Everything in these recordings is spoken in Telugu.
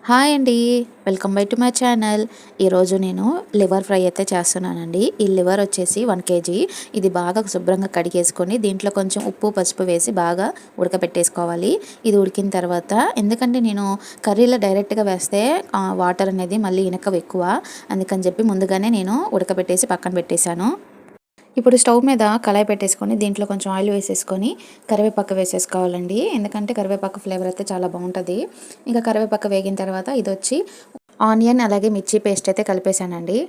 హాయ్ అండి. Welcome back to my channel. ఈరోజు నేను లివర్ ఫ్రై అయితే చేస్తున్నానండి. ఈ లివర్ వచ్చేసి 1 కేజీ. ఇది బాగా శుభ్రంగా కడిగేసుకొని దీంట్లో కొంచెం ఉప్పు పసుపు వేసి బాగా ఉడకపెట్టేసుకోవాలి. ఇది ఉడికిన తర్వాత ఎందుకంటే నేను కర్రీలో డైరెక్ట్గా వేస్తే వాటర్ అనేది మళ్ళీ ఇనకవు ఎక్కువ, అందుకని చెప్పి ముందుగానే నేను ఉడకబెట్టేసి పక్కన పెట్టేశాను. ఇప్పుడు స్టవ్ మీద కళాయి పెట్టేసుకొని దీంట్లో కొంచెం ఆయిల్ వేసేసుకొని కరివేపాకు వేసేసుకోవాలండి. ఎందుకంటే కరివేపాకు ఫ్లేవర్ అయితే చాలా బాగుంటుంది. ఇంకా కరివేపాకు వేగిన తర్వాత ఇది వచ్చి ఆనియన్ అలాగే మిర్చి పేస్ట్ అయితే కలిపేశానండి.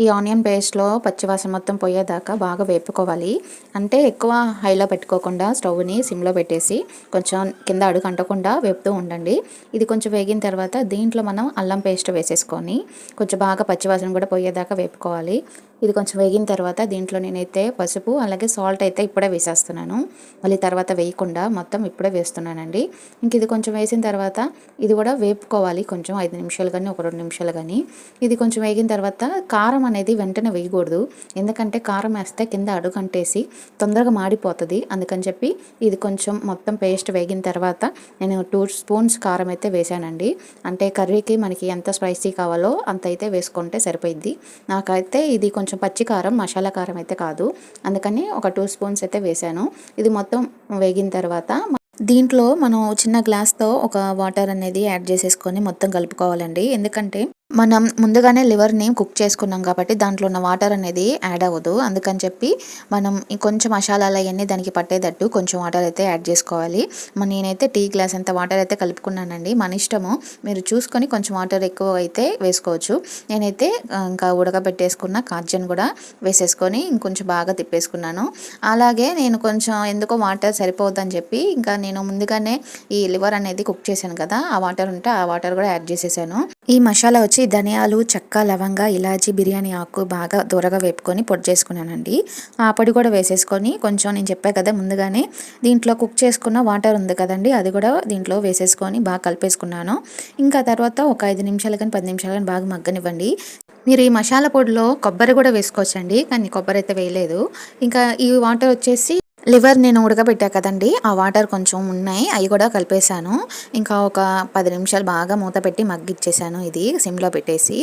ఈ ఆనియన్ పేస్ట్లో పచ్చివాసన మొత్తం పోయేదాకా బాగా వేపుకోవాలి. అంటే ఎక్కువ హైలో పెట్టుకోకుండా స్టవ్ని సిమ్లో పెట్టేసి కొంచెం కింద అడుగు అంటకుండా వేపుతూ ఉండండి. ఇది కొంచెం వేగిన తర్వాత దీంట్లో మనం అల్లం పేస్ట్ వేసేసుకొని కొంచెం బాగా పచ్చివాసన కూడా పోయేదాకా వేపుకోవాలి. ఇది కొంచెం వేగిన తర్వాత దీంట్లో నేనైతే పసుపు అలాగే సాల్ట్ అయితే ఇప్పుడే వేసేస్తున్నాను. మళ్ళీ తర్వాత వేయకుండా మొత్తం ఇప్పుడే వేస్తున్నానండి. ఇంక ఇది కొంచెం వేసిన తర్వాత ఇది కూడా వేపుకోవాలి కొంచెం 5 నిమిషాలు కానీ ఒక 2 నిమిషాలు కానీ. ఇది కొంచెం వేగిన తర్వాత కారం అనేది వెంటనే వేయకూడదు. ఎందుకంటే కారం వేస్తే కింద అడుగంటేసి తొందరగా మాడిపోతుంది. అందుకని చెప్పి ఇది కొంచెం మొత్తం పేస్ట్ వేగిన తర్వాత నేను 2 స్పూన్స్ కారం అయితే వేసానండి. అంటే కర్రీకి మనకి ఎంత స్పైసీ కావాలో అంత అయితే వేసుకుంటే సరిపోయిద్ది. నాకైతే ఇది కొంచెం పచ్చి కారం, మసాలా కారం అయితే కాదు, అందుకని ఒక 2 స్పూన్స్ అయితే వేసాను. ఇది మొత్తం వేగిన తర్వాత దీంట్లో మనం చిన్న గ్లాస్తో ఒక వాటర్ అనేది యాడ్ చేసేసుకొని మొత్తం కలుపుకోవాలండి. ఎందుకంటే మనం ముందుగానే లివర్ని కుక్ చేసుకున్నాం కాబట్టి దాంట్లో ఉన్న వాటర్ అనేది యాడ్ అవ్వదు. అందుకని చెప్పి మనం కొంచెం మసాలాలు అవన్నీ దానికి పట్టేటట్టు కొంచెం వాటర్ అయితే యాడ్ చేసుకోవాలి. నేనైతే టీ గ్లాస్ అంత వాటర్ అయితే కలుపుకున్నానండి. మన ఇష్టము, మీరు చూసుకొని కొంచెం వాటర్ ఎక్కువ అయితే వేసుకోవచ్చు. నేనైతే ఇంకా ఉడకబెట్టేసుకున్న కాజన్ కూడా వేసేసుకొని ఇంకొంచెం బాగా తిప్పేసుకున్నాను. అలాగే నేను కొంచెం ఎందుకో వాటర్ సరిపోవద్దని చెప్పి ఇంకా నేను ముందుగానే ఈ లివర్ అనేది కుక్ చేశాను కదా, ఆ వాటర్ ఉంటే ఆ వాటర్ కూడా యాడ్ చేసేసాను. ఈ మసాలా వచ్చి ధనియాలు, చెక్క, లవంగ, ఇలాచి, బిర్యానీ ఆకు బాగా దూరగా వేపుకొని పొడి చేసుకున్నానండి. ఆ పొడి కూడా వేసేసుకొని కొంచెం నేను చెప్పాను కదా ముందుగానే దీంట్లో కుక్ చేసుకున్న వాటర్ ఉంది కదండి, అది కూడా దీంట్లో వేసేసుకొని బాగా కలిపేసుకున్నాను. ఇంకా తర్వాత ఒక 5 నిమిషాలు కానీ 10 నిమిషాలు కానీ బాగా మగ్గనివ్వండి. మీరు ఈ మసాలా పొడిలో కొబ్బరి కూడా వేసుకోవచ్చండి, కానీ కొబ్బరి అయితే వేయలేదు. ఇంకా ఈ వాటర్ వచ్చేసి లివర్ నేను ఉడకబెట్టా కదండి, ఆ వాటర్ కొంచెం ఉన్నాయి, అవి కూడా కలిపేశాను. ఇంకా ఒక 10 నిమిషాలు బాగా మూత పెట్టి మగ్గిచ్చేసాను ఇది సిమ్లో పెట్టేసి.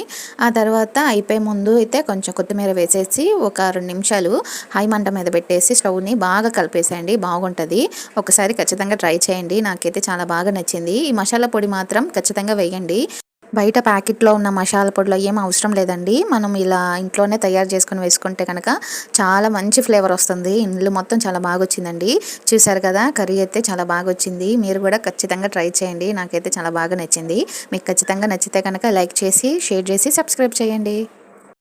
ఆ తర్వాత అయిపోయే ముందు అయితే కొంచెం కొత్తిమీర వేసేసి ఒక 2 నిమిషాలు హై మంట మీద పెట్టేసి స్టవ్ని బాగా కలిపేసేయండి, బాగుంటుంది. ఒకసారి ఖచ్చితంగా ట్రై చేయండి, నాకైతే చాలా బాగా నచ్చింది. ఈ మసాలా పొడి మాత్రం ఖచ్చితంగా వేయండి. బయట ప్యాకెట్లో ఉన్న మసాలా పొడిలో ఏం అవసరం లేదండి. మనం ఇలా ఇంట్లోనే తయారు చేసుకుని వేసుకుంటే కనుక చాలా మంచి ఫ్లేవర్ వస్తుంది. ఇల్లు మొత్తం చాలా బాగా వచ్చిందండి. చూసారు కదా, కర్రీ అయితే చాలా బాగా వచ్చింది. మీరు కూడా ఖచ్చితంగా ట్రై చేయండి, నాకైతే చాలా బాగా నచ్చింది. మీకు ఖచ్చితంగా నచ్చితే కనుక లైక్ చేసి, షేర్ చేసి, సబ్స్క్రైబ్ చేయండి.